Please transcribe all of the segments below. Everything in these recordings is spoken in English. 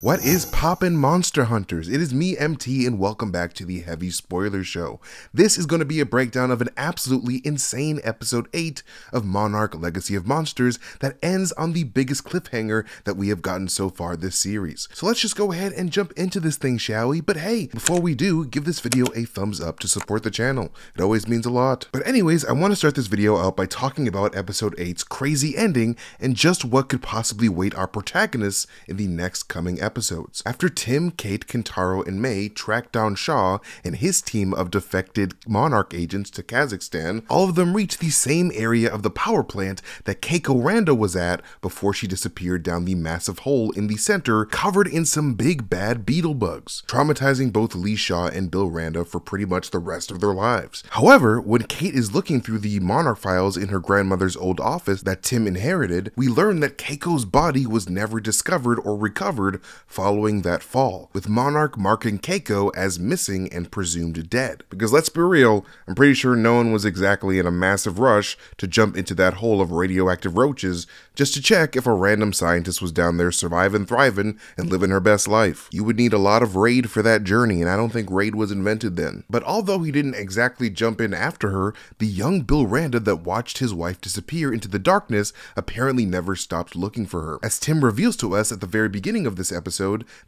What is poppin' Monster Hunters? It is me, MT, and welcome back to the Heavy Spoiler Show. This is going to be a breakdown of an absolutely insane episode 8 of Monarch Legacy of Monsters that ends on the biggest cliffhanger that we have gotten so far this series. So let's just go ahead and jump into this thing, shall we? But hey, before we do, give this video a thumbs up to support the channel. It always means a lot. But anyways, I want to start this video out by talking about episode 8's crazy ending and just what could possibly wait our protagonists in the next coming episodes. After Tim, Kate, Kentaro, and May track down Shaw and his team of defected Monarch agents to Kazakhstan, all of them reach the same area of the power plant that Keiko Randa was at before she disappeared down the massive hole in the center covered in some big bad beetle bugs, traumatizing both Lee Shaw and Bill Randa for pretty much the rest of their lives. However, when Kate is looking through the Monarch files in her grandmother's old office that Tim inherited, we learn that Keiko's body was never discovered or recovered following that fall, with Monarch marking Keiko as missing and presumed dead. Because let's be real, I'm pretty sure no one was exactly in a massive rush to jump into that hole of radioactive roaches just to check if a random scientist was down there surviving, thriving, and living her best life. You would need a lot of raid for that journey, and I don't think raid was invented then. But although he didn't exactly jump in after her, the young Bill Randa that watched his wife disappear into the darkness apparently never stopped looking for her, as Tim reveals to us at the very beginning of this episode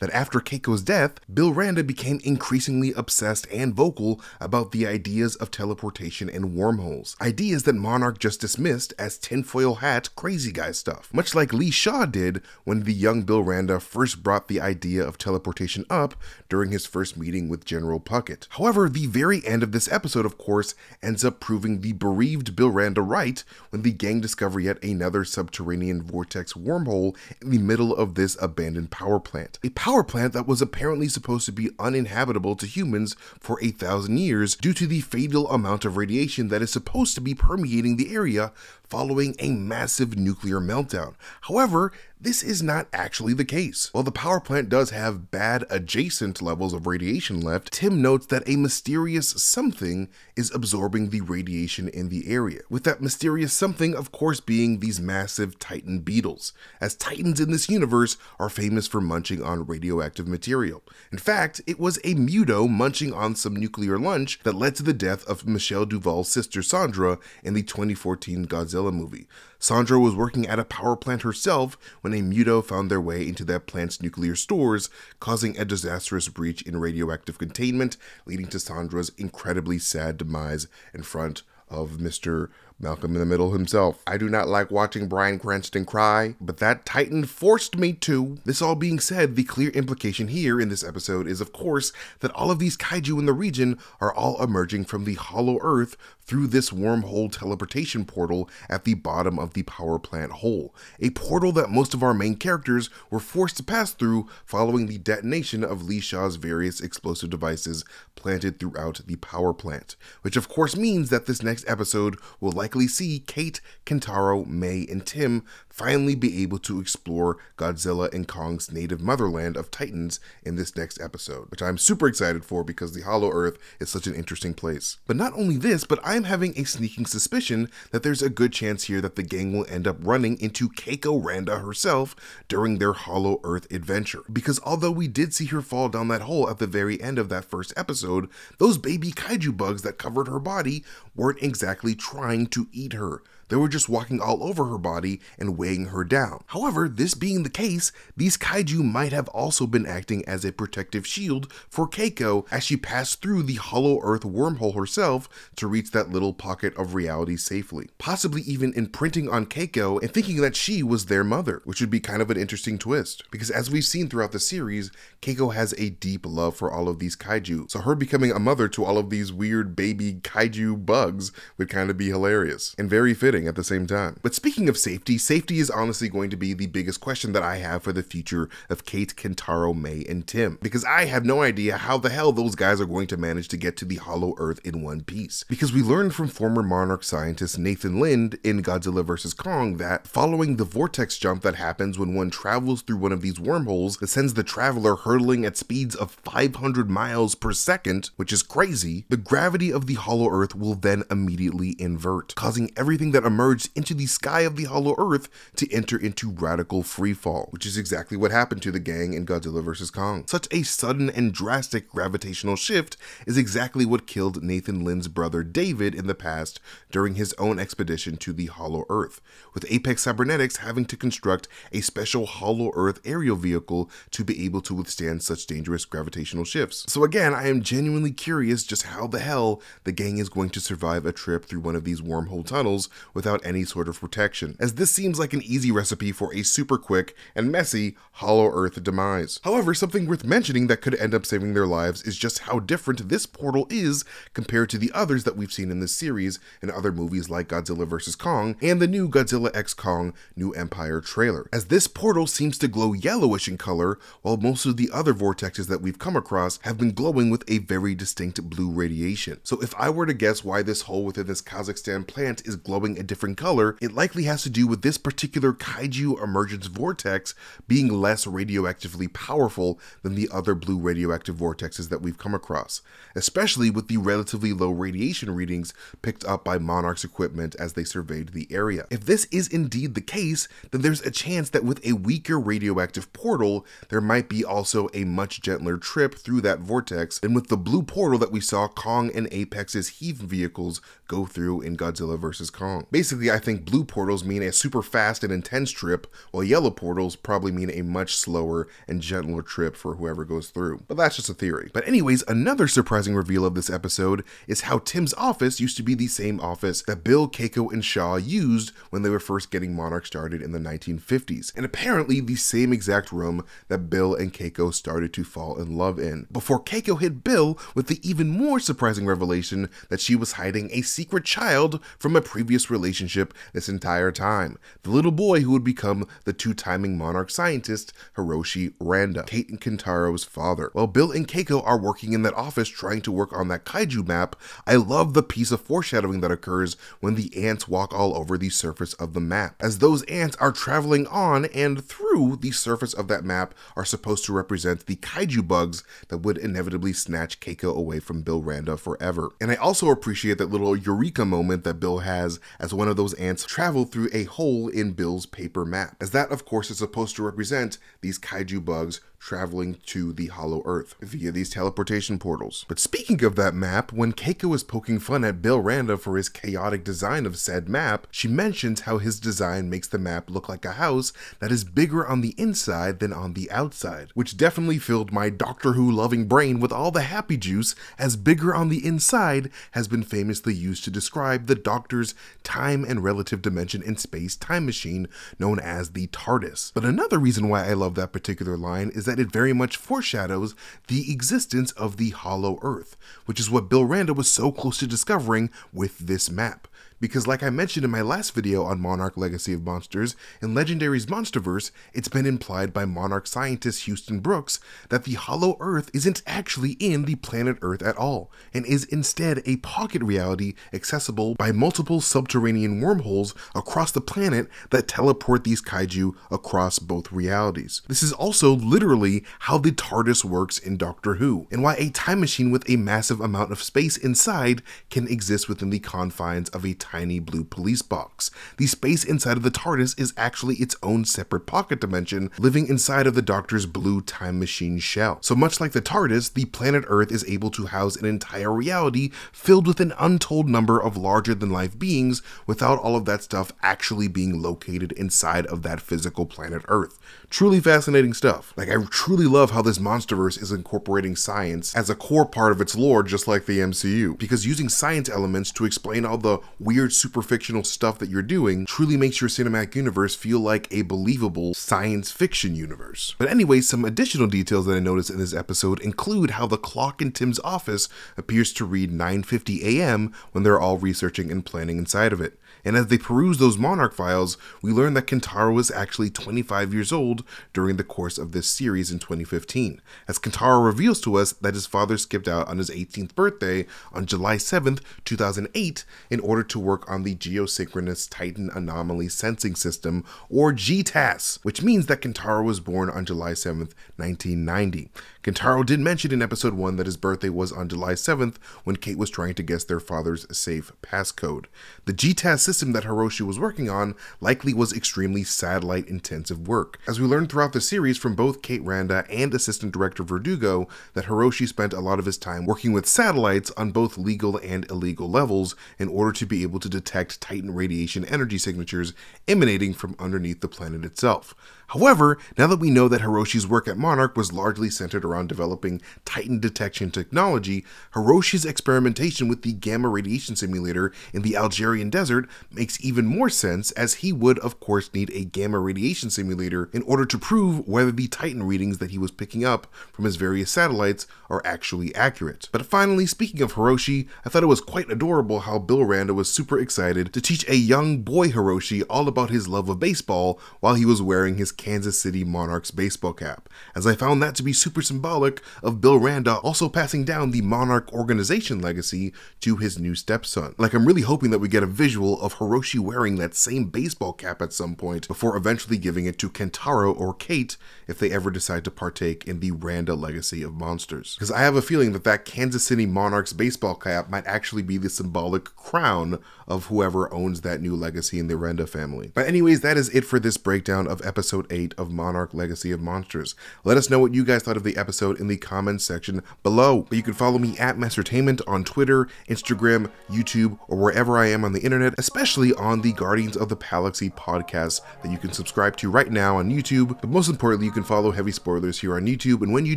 that after Keiko's death, Bill Randa became increasingly obsessed and vocal about the ideas of teleportation and wormholes, ideas that Monarch just dismissed as tinfoil hat crazy guy stuff, much like Lee Shaw did when the young Bill Randa first brought the idea of teleportation up during his first meeting with General Puckett. However, the very end of this episode, of course, ends up proving the bereaved Bill Randa right when the gang discover yet another subterranean vortex wormhole in the middle of this abandoned power plant. A power plant that was apparently supposed to be uninhabitable to humans for 8,000 years due to the fatal amount of radiation that is supposed to be permeating the area following a massive nuclear meltdown. However, this is not actually the case. While the power plant does have bad adjacent levels of radiation left, Tim notes that a mysterious something is absorbing the radiation in the area, with that mysterious something of course being these massive Titan beetles, as Titans in this universe are famous for munching on radioactive material. In fact, it was a Muto munching on some nuclear lunch that led to the death of Michelle Duvall's sister Sandra in the 2014 Godzilla movie. Sandra was working at a power plant herself when a Muto found their way into that plant's nuclear stores, causing a disastrous breach in radioactive containment, leading to Sandra's incredibly sad demise in front of Mr. Malcolm in the Middle himself. I do not like watching Bryan Cranston cry, but that Titan forced me to. This all being said, the clear implication here in this episode is of course that all of these kaiju in the region are all emerging from the hollow earth through this wormhole teleportation portal at the bottom of the power plant hole, a portal that most of our main characters were forced to pass through following the detonation of Lee Shaw's various explosive devices planted throughout the power plant, which of course means that this next episode will likely see Kate, Kentaro, May, and Tim finally be able to explore Godzilla and Kong's native motherland of Titans in this next episode, which I'm super excited for because the Hollow Earth is such an interesting place. But not only this, but I'm having a sneaking suspicion that there's a good chance here that the gang will end up running into Keiko Randa herself during their Hollow Earth adventure. Because although we did see her fall down that hole at the very end of that first episode, those baby kaiju bugs that covered her body weren't exactly trying to eat her. They were just walking all over her body and weighing her down. However, this being the case, these kaiju might have also been acting as a protective shield for Keiko as she passed through the Hollow Earth wormhole herself to reach that little pocket of reality safely, possibly even imprinting on Keiko and thinking that she was their mother, which would be kind of an interesting twist, because as we've seen throughout the series, Keiko has a deep love for all of these kaiju, so her becoming a mother to all of these weird baby kaiju bugs would kind of be hilarious and very fitting at the same time. But speaking of safety is honestly going to be the biggest question that I have for the future of Kate, Kentaro, May, and Tim, because I have no idea how the hell those guys are going to manage to get to the Hollow Earth in one piece. Because we learned from former Monarch scientist Nathan Lind in Godzilla vs. Kong that following the vortex jump that happens when one travels through one of these wormholes that sends the traveler hurtling at speeds of 500 miles per second, which is crazy, the gravity of the Hollow Earth will then immediately invert, causing everything that emerged into the sky of the Hollow Earth to enter into radical freefall, which is exactly what happened to the gang in Godzilla vs. Kong. Such a sudden and drastic gravitational shift is exactly what killed Nathan Lynn's brother David in the past during his own expedition to the Hollow Earth, with Apex Cybernetics having to construct a special Hollow Earth aerial vehicle to be able to withstand such dangerous gravitational shifts. So again, I am genuinely curious just how the hell the gang is going to survive a trip through one of these wormhole tunnels without any sort of protection, as this seems like an easy recipe for a super quick and messy Hollow Earth demise. However, something worth mentioning that could end up saving their lives is just how different this portal is compared to the others that we've seen in this series in other movies like Godzilla vs. Kong and the new Godzilla x Kong New Empire trailer, as this portal seems to glow yellowish in color, while most of the other vortexes that we've come across have been glowing with a very distinct blue radiation. So if I were to guess why this hole within this Kazakhstan plant is glowing a different color, it likely has to do with this particular kaiju emergence vortex being less radioactively powerful than the other blue radioactive vortexes that we've come across, especially with the relatively low radiation readings picked up by Monarch's equipment as they surveyed the area. If this is indeed the case, then there's a chance that with a weaker radioactive portal, there might be also a much gentler trip through that vortex than with the blue portal that we saw Kong and Apex's heave vehicles go through in Godzilla vs. Kong. Basically, I think blue portals mean a super fast and intense trip, while yellow portals probably mean a much slower and gentler trip for whoever goes through. But that's just a theory. But anyways, another surprising reveal of this episode is how Tim's office used to be the same office that Bill, Keiko, and Shaw used when they were first getting Monarch started in the 1950s, and apparently the same exact room that Bill and Keiko started to fall in love in, before Keiko hit Bill with the even more surprising revelation that she was hiding a secret child from a previous relationship this entire time, the little boy who would become the two-timing Monarch scientist Hiroshi Randa, Kate and Kentaro's father. While Bill and Keiko are working in that office trying to work on that kaiju map, I love the piece of foreshadowing that occurs when the ants walk all over the surface of the map, as those ants are traveling on and through the surface of that map are supposed to represent the kaiju bugs that would inevitably snatch Keiko away from Bill Randa forever. And I also appreciate that little eureka moment that Bill has as one of those ants travel through a hole in Bill's paper map, as that of course is supposed to represent these kaiju bugs traveling to the Hollow Earth via these teleportation portals. But speaking of that map, when Keiko is poking fun at Bill Randa for his chaotic design of said map, she mentions how his design makes the map look like a house that is bigger on the inside than on the outside, which definitely filled my Doctor Who loving brain with all the happy juice, as bigger on the inside has been famously used to describe the Doctor's time and relative dimension in space time machine known as the TARDIS. But another reason why I love that particular line is that it very much foreshadows the existence of the Hollow Earth, which is what Bill Randa was so close to discovering with this map. Because like I mentioned in my last video on Monarch Legacy of Monsters, in Legendary's Monsterverse, it's been implied by Monarch scientist Houston Brooks that the Hollow Earth isn't actually in the planet Earth at all, and is instead a pocket reality accessible by multiple subterranean wormholes across the planet that teleport these kaiju across both realities. This is also literally how the TARDIS works in Doctor Who, and why a time machine with a massive amount of space inside can exist within the confines of a tiny blue police box. The space inside of the TARDIS is actually its own separate pocket dimension, living inside of the Doctor's blue time machine shell. So much like the TARDIS, the planet Earth is able to house an entire reality filled with an untold number of larger-than-life beings without all of that stuff actually being located inside of that physical planet Earth. Truly fascinating stuff. Like, I truly love how this Monsterverse is incorporating science as a core part of its lore, just like the MCU, because using science elements to explain all the weird super fictional stuff that you're doing truly makes your cinematic universe feel like a believable science fiction universe. But anyway, some additional details that I noticed in this episode include how the clock in Tim's office appears to read 9:50 a.m. when they're all researching and planning inside of it. And as they peruse those Monarch files, we learn that Kentaro was actually 25 years old during the course of this series in 2015, as Kentaro reveals to us that his father skipped out on his 18th birthday on July 7th, 2008 in order to work on the Geosynchronous Titan Anomaly Sensing System, or GTAS, which means that Kentaro was born on July 7th, 1990. Kentaro did mention in episode 1 that his birthday was on July 7th when Kate was trying to guess their father's safe passcode. The GTAS system that Hiroshi was working on likely was extremely satellite-intensive work. As we learned throughout the series from both Kate Randa and Assistant Director Verdugo, that Hiroshi spent a lot of his time working with satellites on both legal and illegal levels in order to be able to detect Titan radiation energy signatures emanating from underneath the planet itself. However, now that we know that Hiroshi's work at Monarch was largely centered around developing Titan detection technology, Hiroshi's experimentation with the gamma radiation simulator in the Algerian desert makes even more sense, as he would of course need a gamma radiation simulator in order to prove whether the Titan readings that he was picking up from his various satellites are actually accurate. But finally, speaking of Hiroshi, I thought it was quite adorable how Bill Randa was super excited to teach a young boy Hiroshi all about his love of baseball while he was wearing his Kansas City Monarchs baseball cap, as I found that to be super symbolic of Bill Randa also passing down the Monarch organization legacy to his new stepson. Like, I'm really hoping that we get a visual of Hiroshi wearing that same baseball cap at some point before eventually giving it to Kentaro or Kate if they ever decide to partake in the Randa legacy of monsters. Because I have a feeling that that Kansas City Monarchs baseball cap might actually be the symbolic crown of whoever owns that new legacy in the Randa family. But anyways, that is it for this breakdown of episode 8 of Monarch Legacy of Monsters. Let us know what you guys thought of the episode in the comments section below. But you can follow me at Mastertainment on Twitter, Instagram, YouTube, or wherever I am on the internet, especially on the Guardians of the Galaxy podcast that you can subscribe to right now on YouTube. But most importantly, you can follow Heavy Spoilers here on YouTube, and when you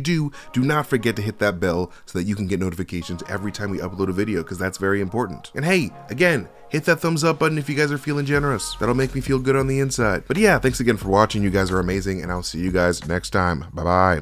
do not forget to hit that bell so that you can get notifications every time we upload a video, because that's very important. And hey, again, hit that thumbs up button if you guys are feeling generous. That'll make me feel good on the inside. But yeah, thanks again for watching. You guys are amazing, and I'll see you guys next time. Bye-bye.